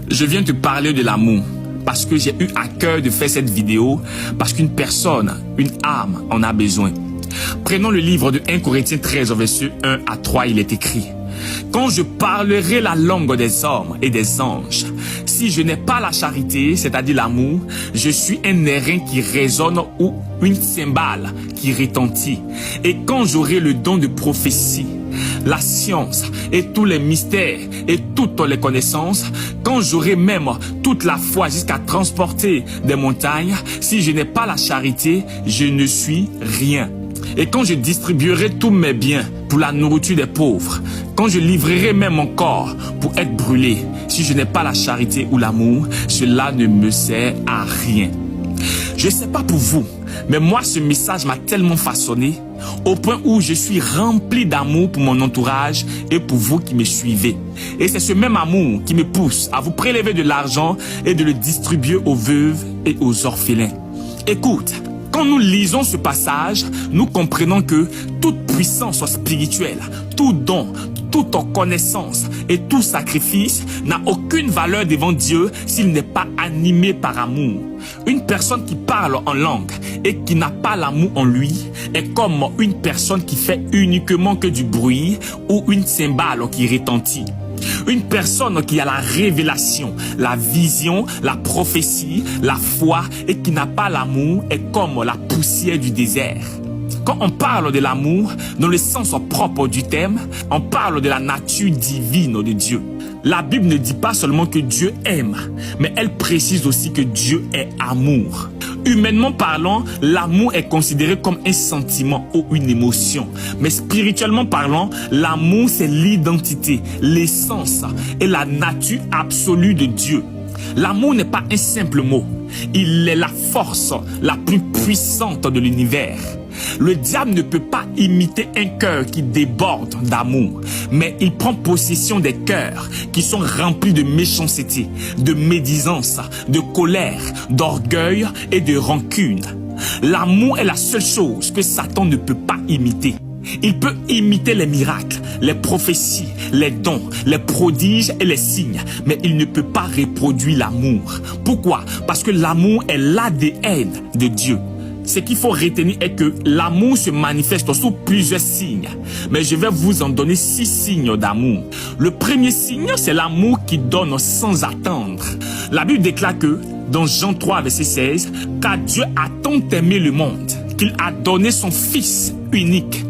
Je viens te parler de l'amour parce que j'ai eu à cœur de faire cette vidéo parce qu'une personne, une âme en a besoin. Prenons le livre de 1 Corinthiens 13 verset 1 à 3, il est écrit: quand je parlerai la langue des hommes et des anges, si je n'ai pas la charité, c'est-à-dire l'amour, je suis un airain qui résonne ou une cymbale qui retentit. Et quand j'aurai le don de prophétie, la science et tous les mystères et toutes les connaissances, quand j'aurai même toute la foi jusqu'à transporter des montagnes, si je n'ai pas la charité, je ne suis rien. Et quand je distribuerai tous mes biens pour la nourriture des pauvres, quand je livrerai même mon corps pour être brûlé, si je n'ai pas la charité ou l'amour, cela ne me sert à rien. Je ne sais pas pour vous, mais moi ce message m'a tellement façonné au point où je suis rempli d'amour pour mon entourage et pour vous qui me suivez. Et c'est ce même amour qui me pousse à vous prélever de l'argent et de le distribuer aux veuves et aux orphelins. Écoute, quand nous lisons ce passage, nous comprenons que toute puissance spirituelle, tout don, toute connaissance et tout sacrifice n'a aucune valeur devant Dieu s'il n'est pas animé par amour. Une personne qui parle en langue et qui n'a pas l'amour en lui est comme une personne qui fait uniquement que du bruit ou une cymbale qui retentit. Une personne qui a la révélation, la vision, la prophétie, la foi et qui n'a pas l'amour est comme la poussière du désert. Quand on parle de l'amour, dans le sens propre du terme, on parle de la nature divine de Dieu. La Bible ne dit pas seulement que Dieu aime, mais elle précise aussi que Dieu est amour. Humainement parlant, l'amour est considéré comme un sentiment ou une émotion. Mais spirituellement parlant, l'amour c'est l'identité, l'essence et la nature absolue de Dieu. L'amour n'est pas un simple mot. Il est la force la plus puissante de l'univers. Le diable ne peut pas imiter un cœur qui déborde d'amour, mais il prend possession des cœurs qui sont remplis de méchanceté, de médisance, de colère, d'orgueil et de rancune. L'amour est la seule chose que Satan ne peut pas imiter. Il peut imiter les miracles, les prophéties, les dons, les prodiges et les signes, mais il ne peut pas reproduire l'amour. Pourquoi? Parce que l'amour est l'ADN de Dieu. Ce qu'il faut retenir est que l'amour se manifeste sous plusieurs signes. Mais je vais vous en donner 6 signes d'amour. Le premier signe, c'est l'amour qui donne sans attendre. La Bible déclare que, dans Jean 3, verset 16, « Car Dieu a tant aimé le monde qu'il a donné son Fils unique. »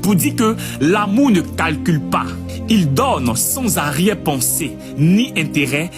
Pour dire que l'amour ne calcule pas. Il donne sans arrière-pensée ni intérêt.